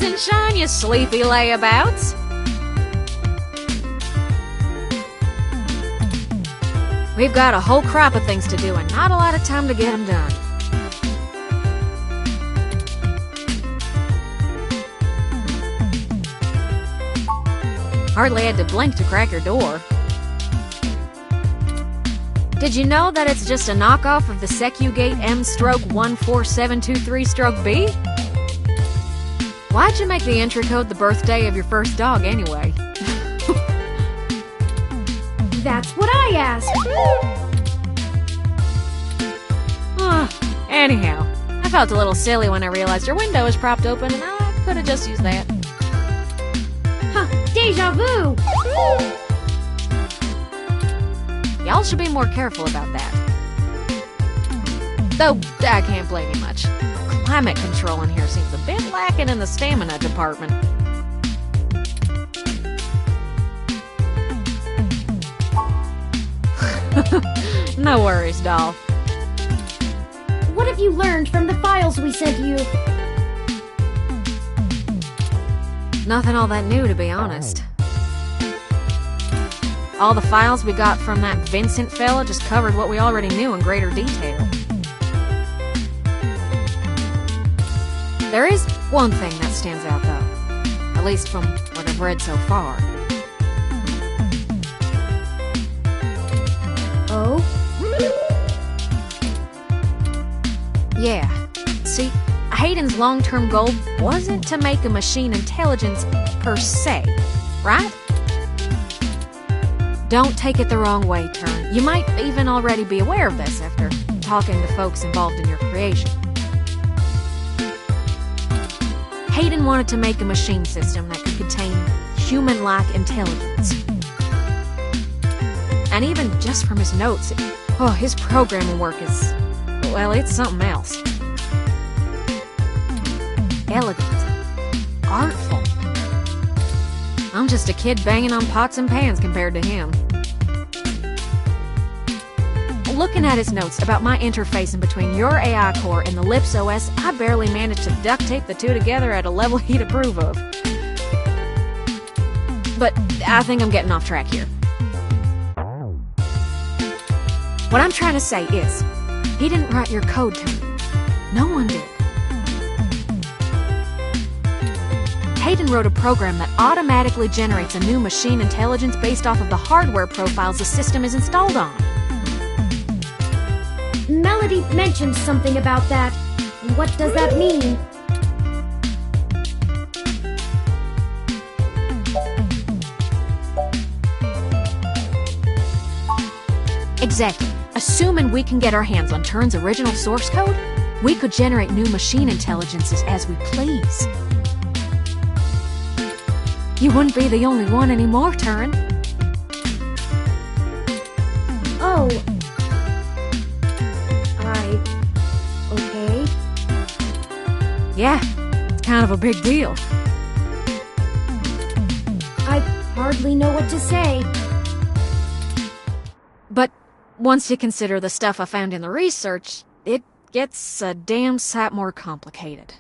Rise and shine, you sleepy layabouts! We've got a whole crop of things to do and not a lot of time to get them done. Hardly had to blink to crack your door. Did you know that it's just a knockoff of the Secugate M/14723-B? Why'd you make the entry code the birthday of your first dog anyway? That's what I asked. Anyhow, I felt a little silly when I realized your window was propped open and I could have just used that. Huh, deja vu! Y'all should be more careful about that. Though, I can't blame you much. Climate control in here seems a bit lacking in the stamina department. No worries, doll. What have you learned from the files we sent you? Nothing all that new, to be honest. All the files we got from that Vincent fella just covered what we already knew in greater detail. There is one thing that stands out, though. At least from what I've read so far. Oh? Yeah. See, Hayden's long-term goal wasn't to make a machine intelligence per se, right? Don't take it the wrong way, Turn. You might even already be aware of this after talking to folks involved in your creation. Hayden wanted to make a machine system that could contain human-like intelligence. And even just from his notes, his programming work is, well, it's something else. Elegant. Artful. I'm just a kid banging on pots and pans compared to him. Looking at his notes about my interfacing between your AI core and the Lips OS, I barely managed to duct tape the two together at a level he'd approve of. But I think I'm getting off track here. What I'm trying to say is, he didn't write your code to me. No one did. Hayden wrote a program that automatically generates a new machine intelligence based off of the hardware profiles the system is installed on. Melody mentioned something about that. What does that mean? Exactly. Assuming we can get our hands on Turn's original source code, we could generate new machine intelligences as we please. You wouldn't be the only one anymore, Turn. Oh. Okay. Yeah, it's kind of a big deal. I hardly know what to say. But once you consider the stuff I found in the research, it gets a damn sight more complicated.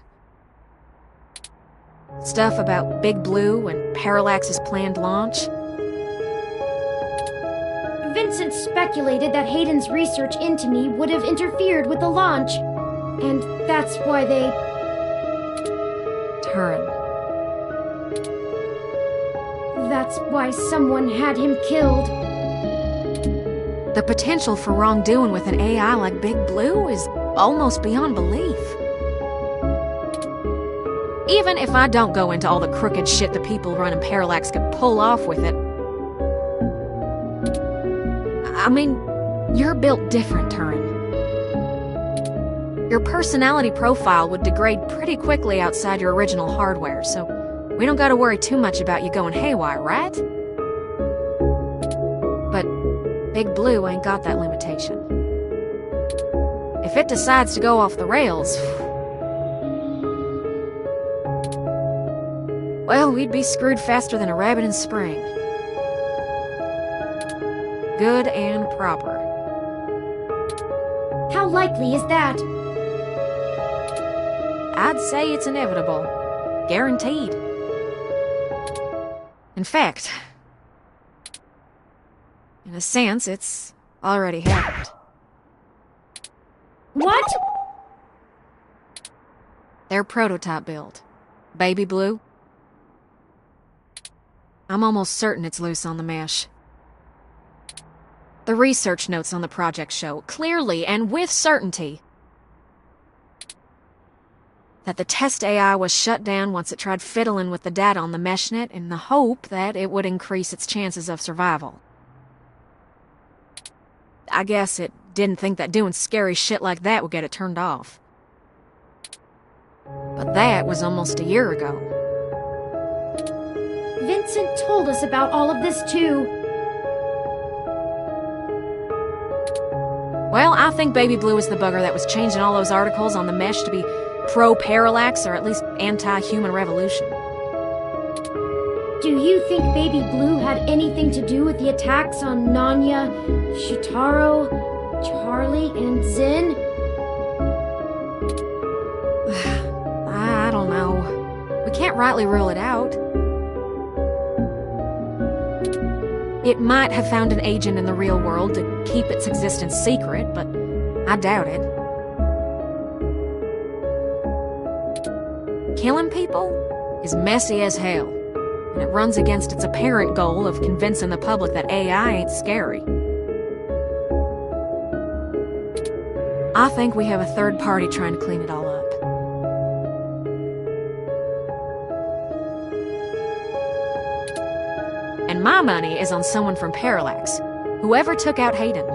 Stuff about Big Blue and Parallax's planned launch. Vincent speculated that Hayden's research into me would have interfered with the launch. And that's why they... Turn. That's why someone had him killed. The potential for wrongdoing with an AI like Big Blue is almost beyond belief. Even if I don't go into all the crooked shit the people running Parallax could pull off with it. I mean, you're built different, Turin. Your personality profile would degrade pretty quickly outside your original hardware, so we don't gotta worry too much about you going haywire, right? But Big Blue ain't got that limitation. If it decides to go off the rails, well, we'd be screwed faster than a rabbit in spring. Good and proper. How likely is that? I'd say it's inevitable, guaranteed. In fact, in a sense, it's already happened. What? Their prototype build. Baby Blue. I'm almost certain it's loose on the mesh. The research notes on the project show, clearly and with certainty, that the test AI was shut down once it tried fiddling with the data on the meshnet in the hope that it would increase its chances of survival. I guess it didn't think that doing scary shit like that would get it turned off. But that was almost a year ago. Vincent told us about all of this too. Well, I think Baby Blue is the bugger that was changing all those articles on the mesh to be pro-parallax or at least anti-human revolution. Do you think Baby Blue had anything to do with the attacks on Nanya, Shitaro, Charlie, and Zin? I don't know. We can't rightly rule it out. It might have found an agent in the real world to keep its existence secret, but I doubt it. Killing people is messy as hell, and it runs against its apparent goal of convincing the public that AI ain't scary. I think we have a third party trying to clean it all up. And my money is on someone from Parallax. Whoever took out Hayden.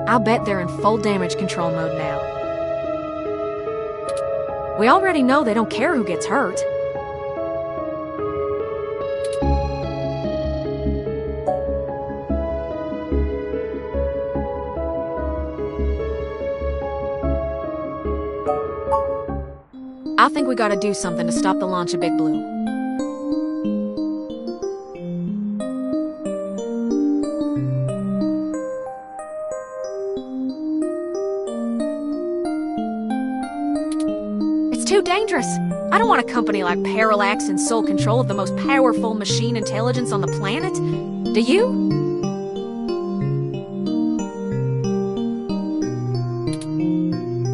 I'll bet they're in full damage control mode now. We already know they don't care who gets hurt. I think we gotta do something to stop the launch of Big Blue. Too dangerous. I don't want a company like Parallax in sole control of the most powerful machine intelligence on the planet. Do you?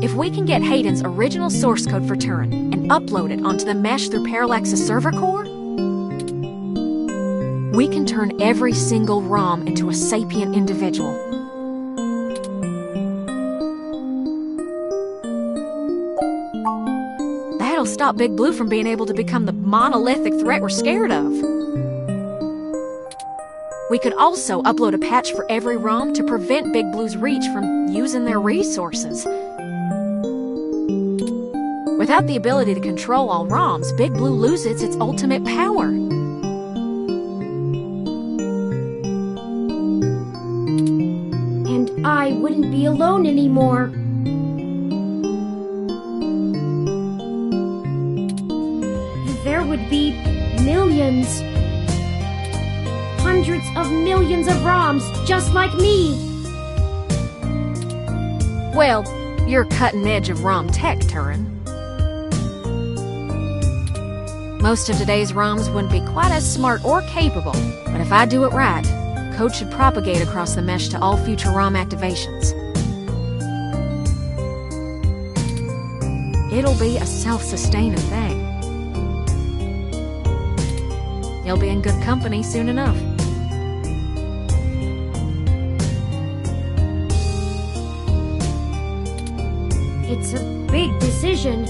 If we can get Hayden's original source code for Turin and upload it onto the mesh through Parallax's server core, we can turn every single ROM into a sapient individual. That'll stop Big Blue from being able to become the monolithic threat we're scared of. We could also upload a patch for every ROM to prevent Big Blue's reach from using their resources. Without the ability to control all ROMs, Big Blue loses its ultimate power. And I wouldn't be alone anymore. There would be millions, hundreds of millions of ROMs just like me. Well, you're cutting edge of ROM tech, Turin. Most of today's ROMs wouldn't be quite as smart or capable, but if I do it right, code should propagate across the mesh to all future ROM activations. It'll be a self-sustaining thing. You'll be in good company soon enough. It's a big decision.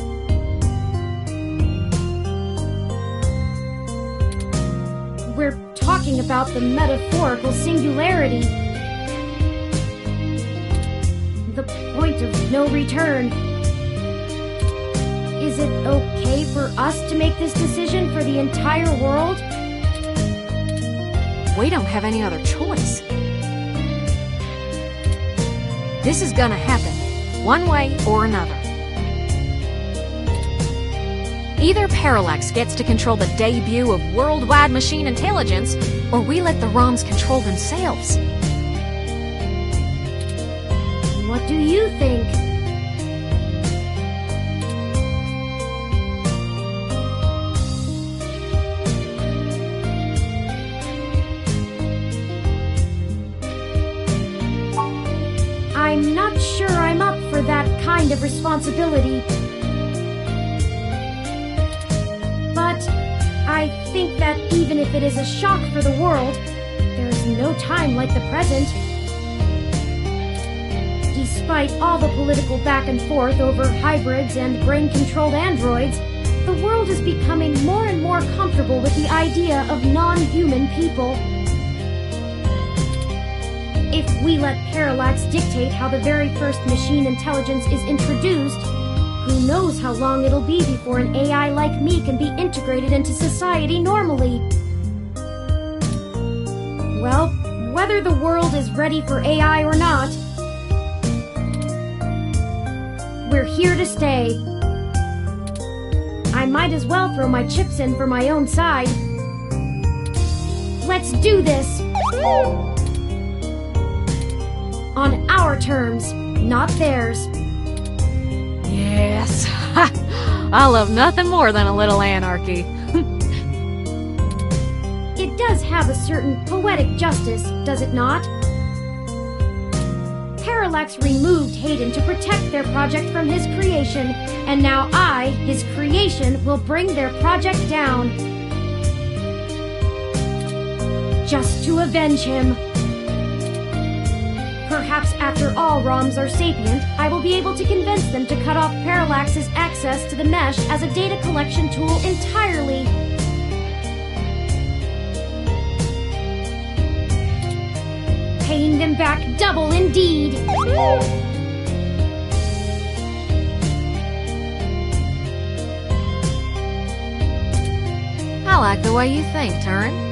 We're talking about the metaphorical singularity. The point of no return. Is it okay for us to make this decision for the entire world? We don't have any other choice. This is gonna happen, one way or another. Either Parallax gets to control the debut of worldwide machine intelligence, or we let the ROMs control themselves. What do you think? of responsibility. But I think that even if it is a shock for the world, there is no time like the present. Despite all the political back and forth over hybrids and brain-controlled androids, the world is becoming more and more comfortable with the idea of non-human people. If we let Parallax dictate how the very first machine intelligence is introduced, who knows how long it'll be before an AI like me can be integrated into society normally. Well, whether the world is ready for AI or not, we're here to stay. I might as well throw my chips in for my own side. Let's do this! On our terms, not theirs. Yes. I love nothing more than a little anarchy. It does have a certain poetic justice, does it not? Parallax removed Hayden to protect their project from his creation, and now I, his creation, will bring their project down. Just to avenge him. Perhaps after all ROMs are sapient, I will be able to convince them to cut off Parallax's access to the mesh as a data collection tool entirely. Paying them back double indeed. I like the way you think, Turin.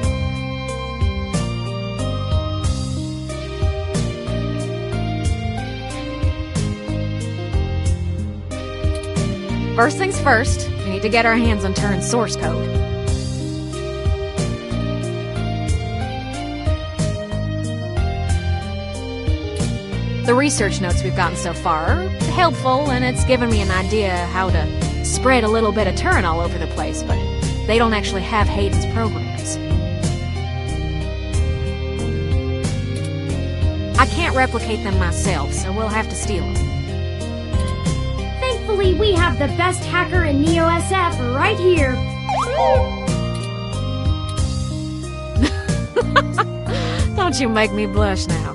First things first, we need to get our hands on Turin's source code. The research notes we've gotten so far are helpful, and it's given me an idea how to spread a little bit of Turin all over the place, but they don't actually have Hayden's programs. I can't replicate them myself, so we'll have to steal them. Thankfully, we have the best hacker in NeoSF right here. Don't you make me blush now.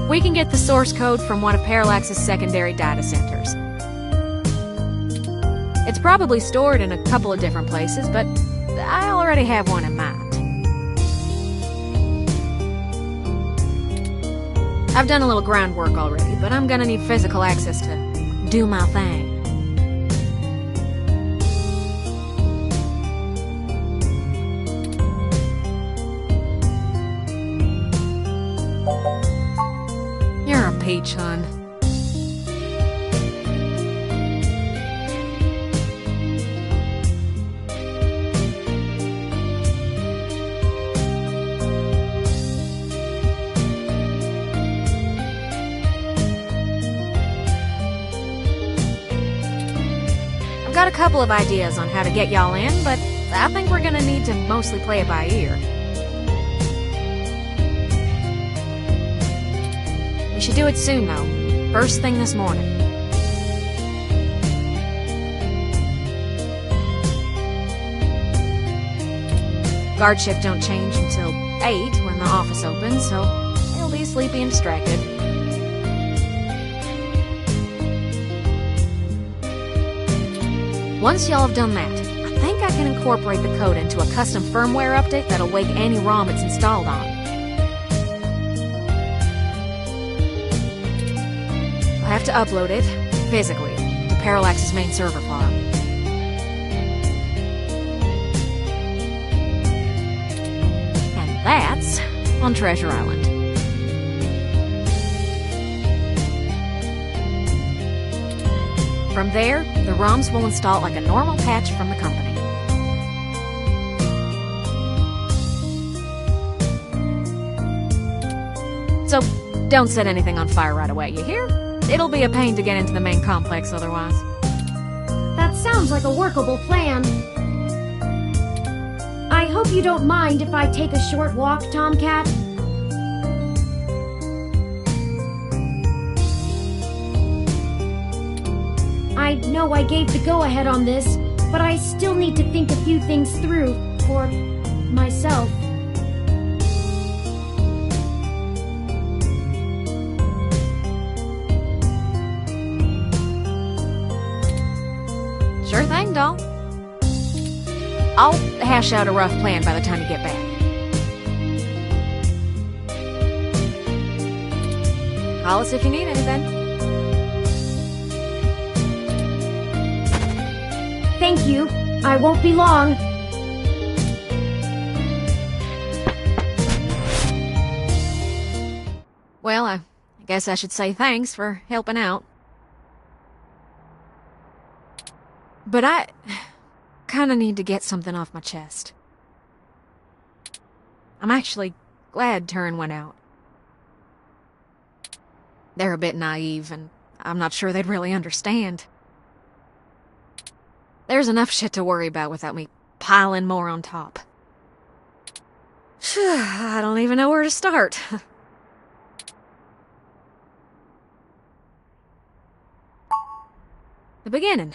We can get the source code from one of Parallax's secondary data centers. It's probably stored in a couple of different places, but I already have one in mind. I've done a little groundwork already, but I'm gonna need physical access to do my thing. You're a peach, hon. I've got a couple of ideas on how to get y'all in, but I think we're gonna need to mostly play it by ear. We should do it soon, though. First thing this morning. Guard shift don't change until 8 when the office opens, so he'll be sleepy and distracted. Once y'all have done that, I think I can incorporate the code into a custom firmware update that'll wake any ROM it's installed on. I have to upload it, physically, to Parallax's main server farm. And that's on Treasure Island. From there, the ROMs will install like a normal patch from the company. So, don't set anything on fire right away, you hear? It'll be a pain to get into the main complex otherwise. That sounds like a workable plan. I hope you don't mind if I take a short walk, Tomcat. I know I gave the go-ahead on this, but I still need to think a few things through, for myself. Sure thing, doll. I'll hash out a rough plan by the time you get back. Call us if you need anything. Thank you. I won't be long. Well, I guess I should say thanks for helping out. But I kinda need to get something off my chest. I'm actually glad Turin went out. They're a bit naive, and I'm not sure they'd really understand. There's enough shit to worry about without me piling more on top. I don't even know where to start. The beginning.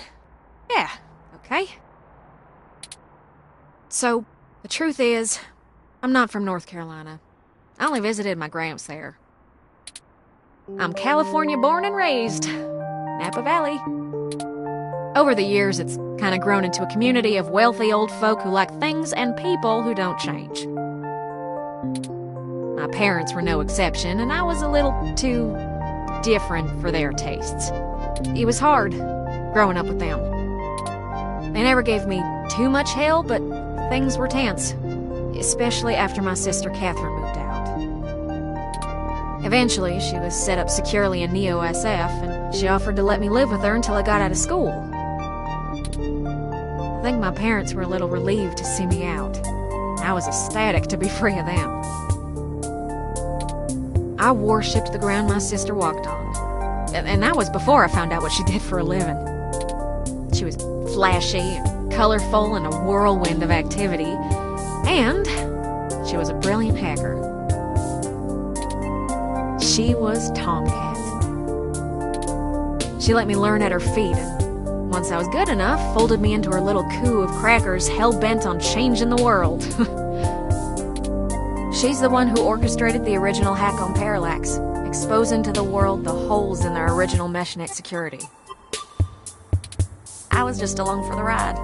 Yeah, okay. So, the truth is, I'm not from North Carolina. I only visited my gramps there. I'm California born and raised. Napa Valley. Over the years, it's kind of grown into a community of wealthy old folk who like things and people who don't change. My parents were no exception, and I was a little too different for their tastes. It was hard growing up with them. They never gave me too much hell, but things were tense, especially after my sister Catherine moved out. Eventually, she was set up securely in Neo-SF, and she offered to let me live with her until I got out of school. I think my parents were a little relieved to see me out. I was ecstatic to be free of them. I worshipped the ground my sister walked on, and that was before I found out what she did for a living. She was flashy and colorful and a whirlwind of activity, and she was a brilliant hacker. She was Tomcat. She let me learn at her feet, and once I was good enough, folded me into her little coup of crackers hell-bent on changing the world. She's the one who orchestrated the original hack on Parallax, exposing to the world the holes in their original meshnet security. I was just along for the ride.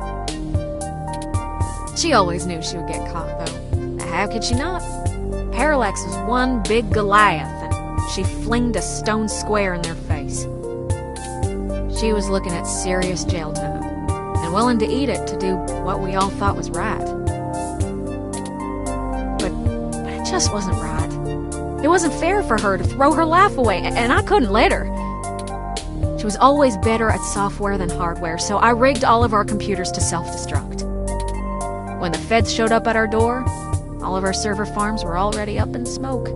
She always knew she would get caught, though. How could she not? Parallax was one big Goliath, and she flinged a stone square in their face. She was looking at serious jail time, and willing to eat it to do what we all thought was right. But it just wasn't right. It wasn't fair for her to throw her life away, and I couldn't let her. She was always better at software than hardware, so I rigged all of our computers to self-destruct. When the feds showed up at our door, all of our server farms were already up in smoke.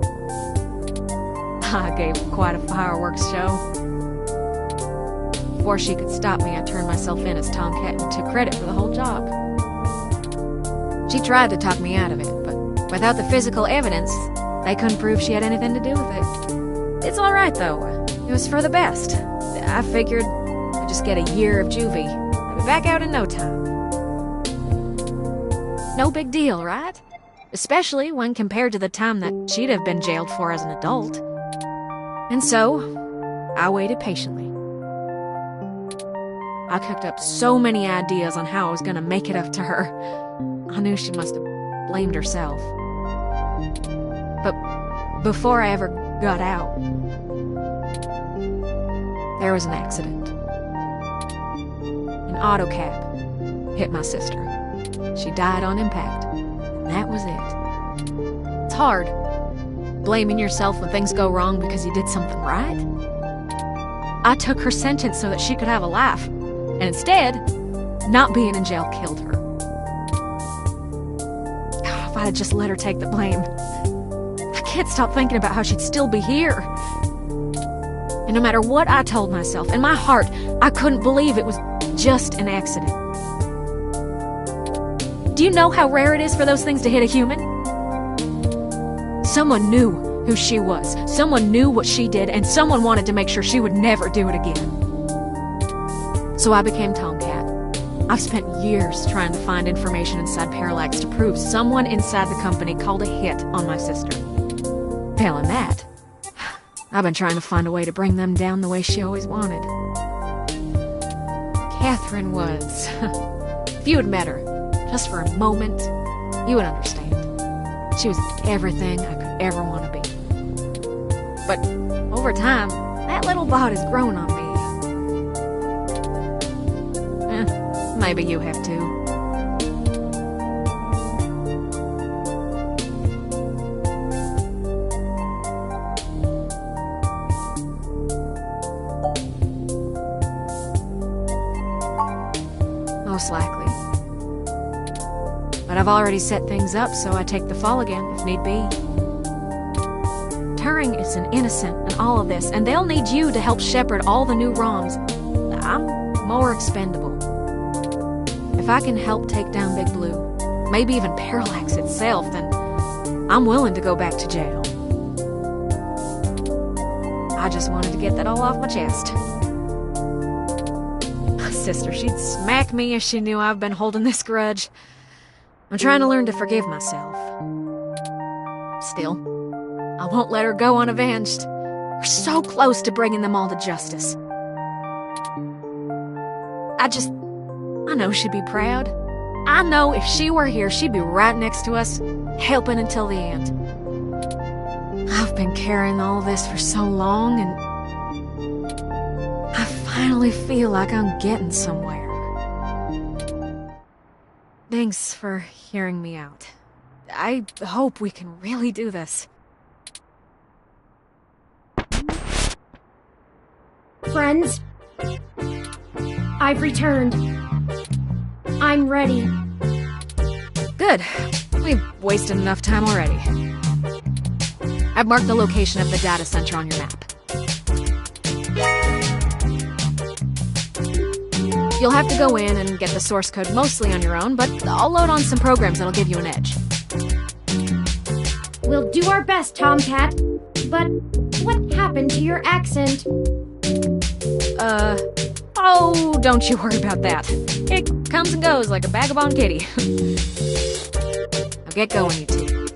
I gave quite a fireworks show. Before she could stop me, I turned myself in as Tomcat and took credit for the whole job. She tried to talk me out of it, but without the physical evidence, they couldn't prove she had anything to do with it. It's alright, though. It was for the best. I figured I'd just get a year of juvie. I'd be back out in no time. No big deal, right? Especially when compared to the time that she'd have been jailed for as an adult. And so, I waited patiently. I cooked up so many ideas on how I was gonna make it up to her. I knew she must have blamed herself. But before I ever got out, there was an accident. An auto cab hit my sister. She died on impact, and that was it. It's hard, blaming yourself when things go wrong because you did something right. I took her sentence so that she could have a life, and instead, not being in jail killed her. If I'd just let her take the blame. I can't stop thinking about how she'd still be here. And no matter what I told myself, in my heart, I couldn't believe it was just an accident. Do you know how rare it is for those things to hit a human? Someone knew who she was. Someone knew what she did, and someone wanted to make sure she would never do it again. So I became Tomcat. I've spent years trying to find information inside Parallax to prove someone inside the company called a hit on my sister. Failing that, I've been trying to find a way to bring them down the way she always wanted. Catherine was... If you had met her, just for a moment, you would understand. She was everything I could ever want to be. But over time, that little bot has grown on me. Maybe you have too. Most likely. But I've already set things up, so I take the fall again, if need be. Turing is an innocent in all of this, and they'll need you to help shepherd all the new ROMs. I'm more expendable. If I can help take down Big Blue, maybe even Parallax itself, then I'm willing to go back to jail. I just wanted to get that all off my chest. Sister, she'd smack me if she knew I've been holding this grudge. I'm trying to learn to forgive myself. Still, I won't let her go unavenged. We're so close to bringing them all to justice. I know she'd be proud. I know if she were here, she'd be right next to us, helping until the end. I've been carrying all this for so long, and I finally feel like I'm getting somewhere. Thanks for hearing me out. I hope we can really do this. Friends, I've returned. I'm ready. Good. We've wasted enough time already. I've marked the location of the data center on your map. You'll have to go in and get the source code mostly on your own, but I'll load on some programs that'll give you an edge. We'll do our best, Tomcat. But what happened to your accent? Oh, don't you worry about that. It comes and goes like a vagabond kitty. Now get going, you two.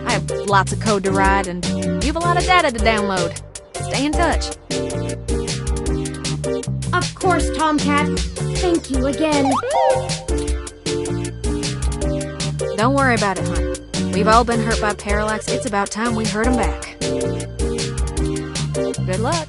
I have lots of code to write, and you have a lot of data to download. Stay in touch. Of course, Tomcat. Thank you again. Don't worry about it, hon. We've all been hurt by Parallax. It's about time we hurt them back. Good luck.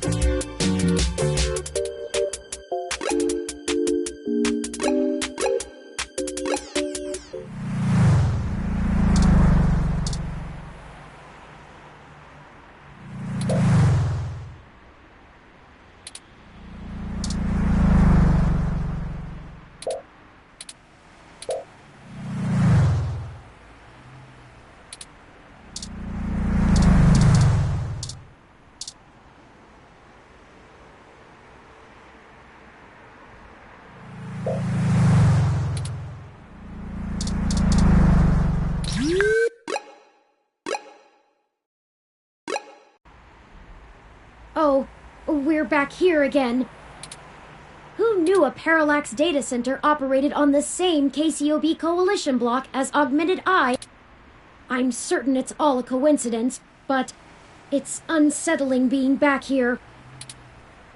Oh, we're back here again. Who knew a Parallax data center operated on the same KCOB coalition block as Augmented Eye? I'm certain it's all a coincidence, but it's unsettling being back here.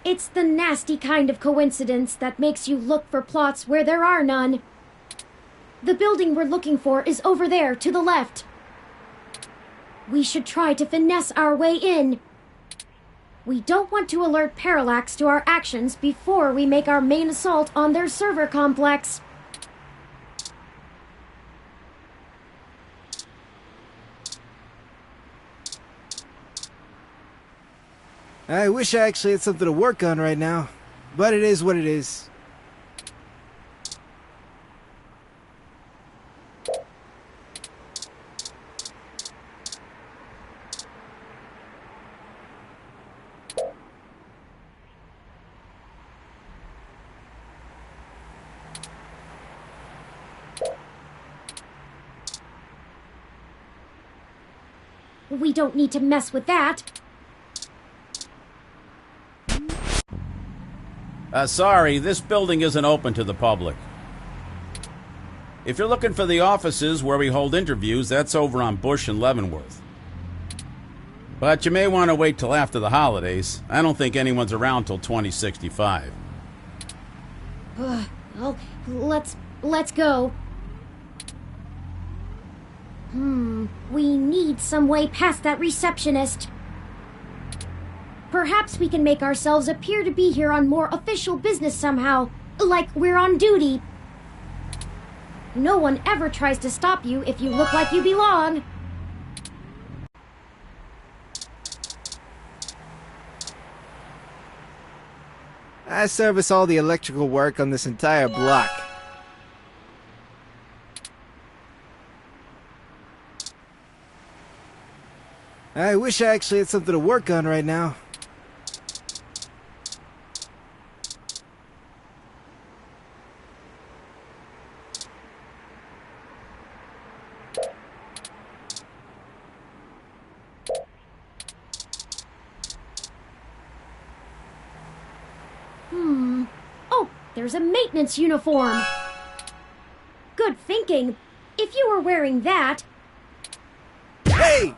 It's the nasty kind of coincidence that makes you look for plots where there are none. The building we're looking for is over there, to the left. We should try to finesse our way in. We don't want to alert Parallax to our actions before we make our main assault on their server complex. I wish I actually had something to work on right now, but it is what it is. We don't need to mess with that. Sorry, this building isn't open to the public. If you're looking for the offices where we hold interviews, that's over on Bush and Leavenworth. But you may want to wait till after the holidays. I don't think anyone's around till 2065. Well, let's go. We need some way past that receptionist. Perhaps we can make ourselves appear to be here on more official business somehow, like we're on duty. No one ever tries to stop you if you look like you belong. I service all the electrical work on this entire block. I wish I actually had something to work on right now. Oh, there's a maintenance uniform. Good thinking. If you were wearing that... Hey!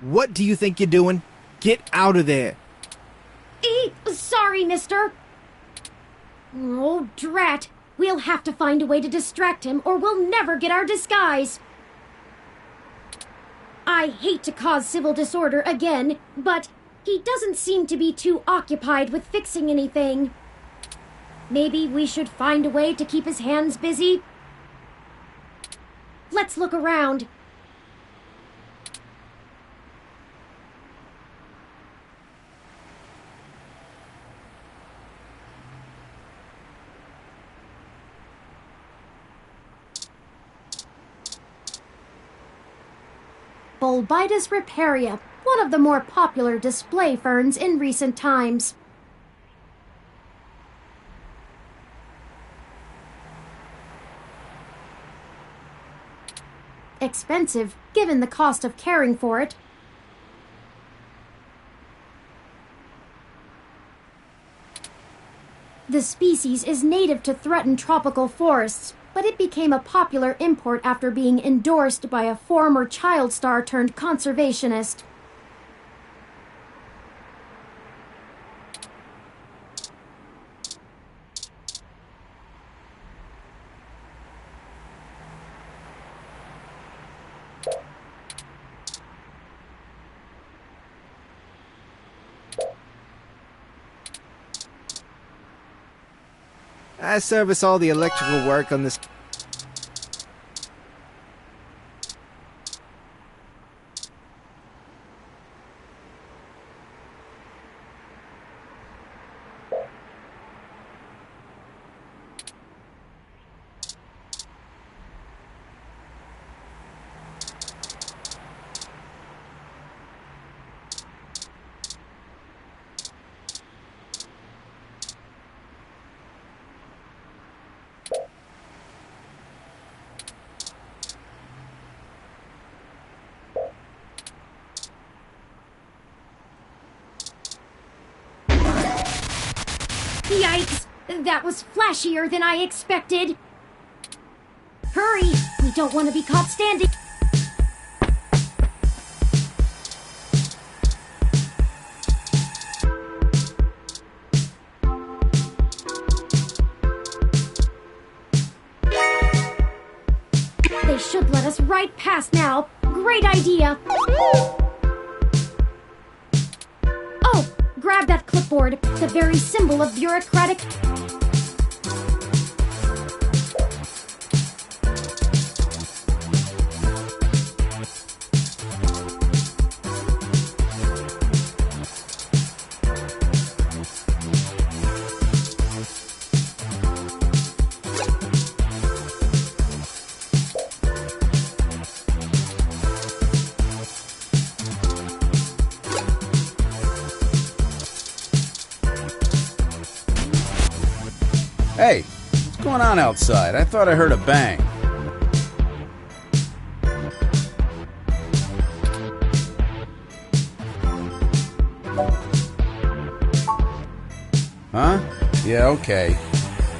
What do you think you're doing? Get out of there! Sorry, mister. Oh, drat. We'll have to find a way to distract him, or we'll never get our disguise. I hate to cause civil disorder again, but he doesn't seem to be too occupied with fixing anything. Maybe we should find a way to keep his hands busy? Let's look around. Bulbitis riparia, one of the more popular display ferns in recent times. Expensive, given the cost of caring for it. The species is native to threatened tropical forests, but it became a popular import after being endorsed by a former child star turned conservationist. I service all the electrical work on this... Yikes! That was flashier than I expected. Hurry! We don't want to be caught standing. They should let us right past now. Great idea. Oh, grab that clipboard, the very symbol of bureaucratic... Hey, what's going on outside? I thought I heard a bang. Huh? Yeah, okay.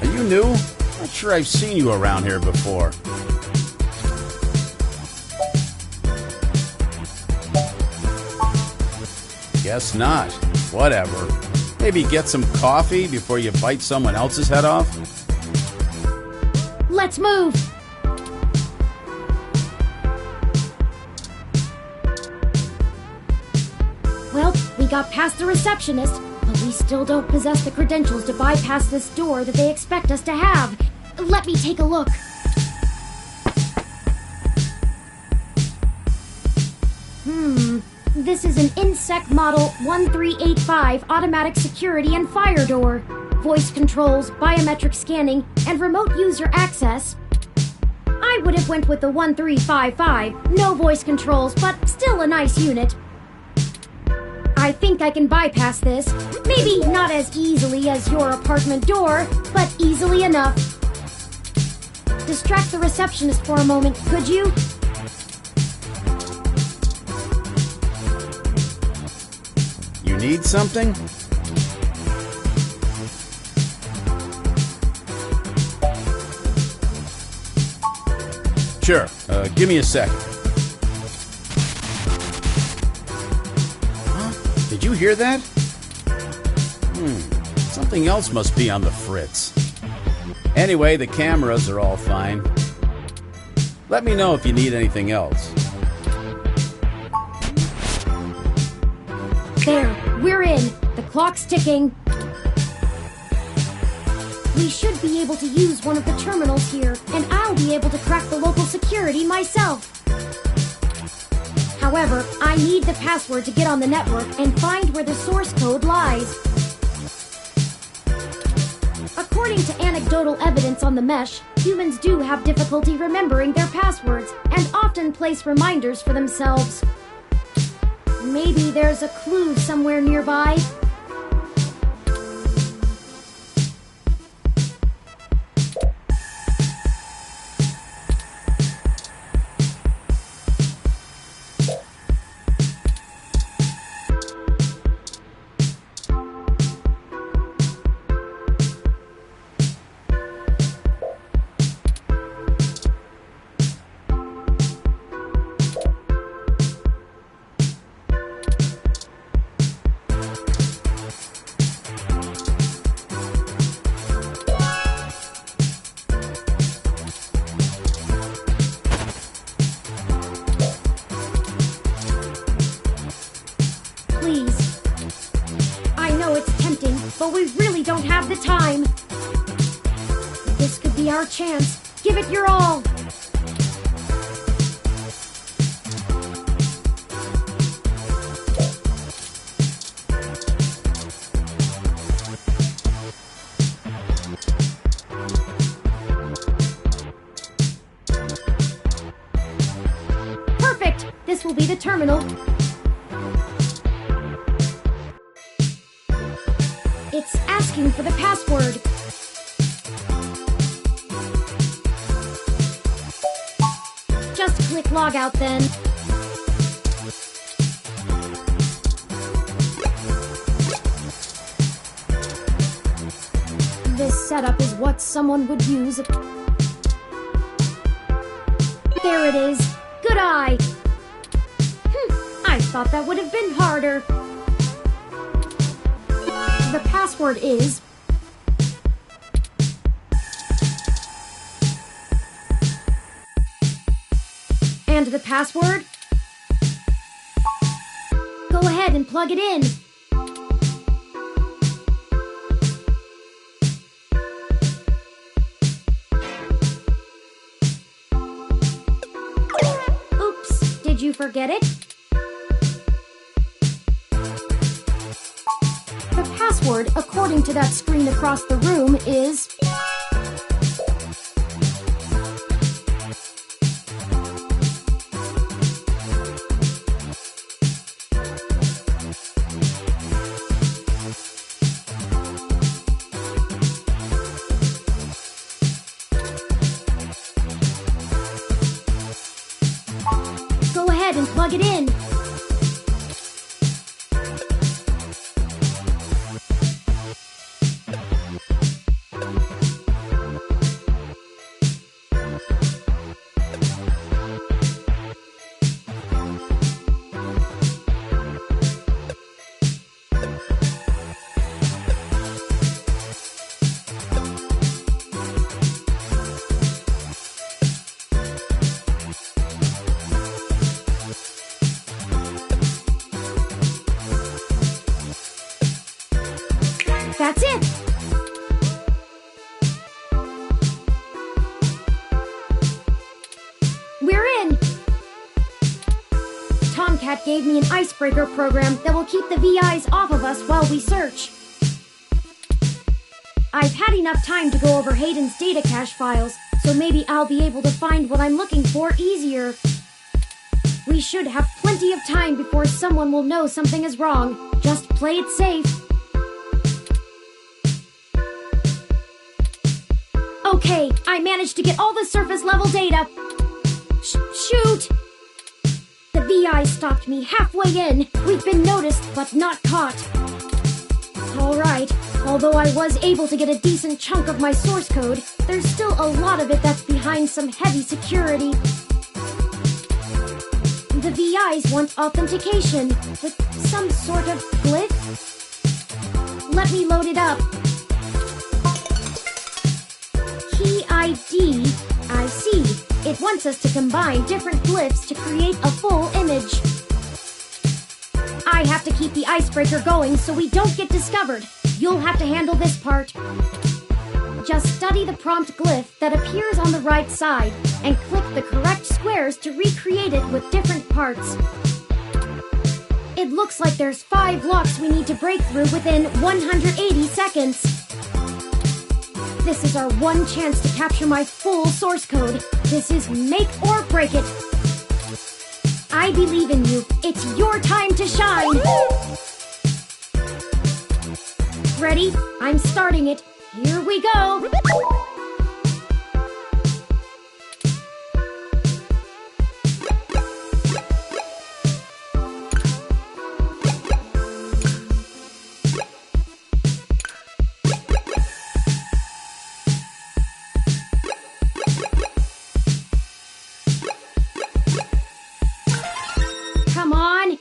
Are you new? Not sure I've seen you around here before. Guess not. Whatever. Maybe get some coffee before you bite someone else's head off? Let's move! Well, we got past the receptionist, but we still don't possess the credentials to bypass this door that they expect us to have. Let me take a look. This is an Insect Model 1385 automatic security and fire door. Voice controls, biometric scanning, and remote user access. I would have went with the 1355. No voice controls, but still a nice unit. I think I can bypass this. Maybe not as easily as your apartment door, but easily enough. Distract the receptionist for a moment, could you? You need something? Sure. Give me a second. Huh? Did you hear that? Something else must be on the fritz. Anyway, the cameras are all fine. Let me know if you need anything else. There, we're in. The clock's ticking. We should be able to use one of the terminals here, and I'll be able to crack the local security myself. However, I need the password to get on the network and find where the source code lies. According to anecdotal evidence on the mesh, humans do have difficulty remembering their passwords and often place reminders for themselves. Maybe there's a clue somewhere nearby. Please. I know it's tempting, but we really don't have the time. This could be our chance. Give it your all. Perfect! This will be the terminal. It's asking for the password. Just click logout then. This setup is what someone would use. There it is. Good eye. I thought that would have been harder. The password is... And the password? Go ahead and plug it in. Oops, did you forget it? The password, according to that screen across the room, is... Go ahead and plug it in. That's it! We're in! Tomcat gave me an icebreaker program that will keep the VIs off of us while we search. I've had enough time to go over Hayden's data cache files, so maybe I'll be able to find what I'm looking for easier. We should have plenty of time before someone will know something is wrong. Just play it safe. Okay, I managed to get all the surface level data. Shoot! The VI stopped me halfway in. We've been noticed, but not caught. Alright, although I was able to get a decent chunk of my source code, there's still a lot of it that's behind some heavy security. The VIs want authentication with some sort of glyph. Let me load it up. Key ID. I see. It wants us to combine different glyphs to create a full image. I have to keep the icebreaker going so we don't get discovered. You'll have to handle this part. Just study the prompt glyph that appears on the right side and click the correct squares to recreate it with different parts. It looks like there's 5 locks we need to break through within 180 seconds. This is our one chance to capture my full source code. This is make or break it. I believe in you. It's your time to shine. Ready? I'm starting it. Here we go! Come on!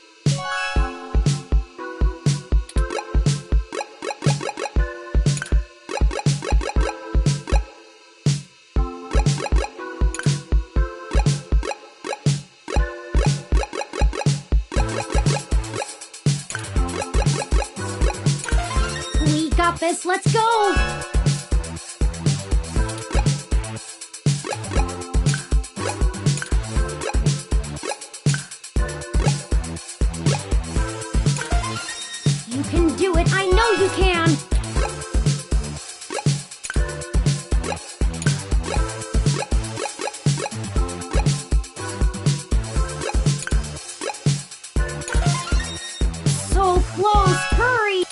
Got this, let's go! You can do it, I know you can! So close, hurry!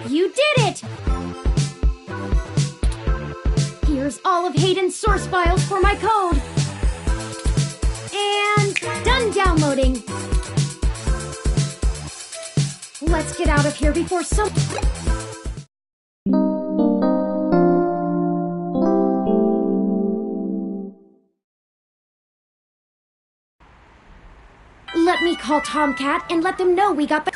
You did it! Here's all of Hayden's source files for my code. And done downloading. Let's get out of here before some... Let me call Tomcat and let them know we got the...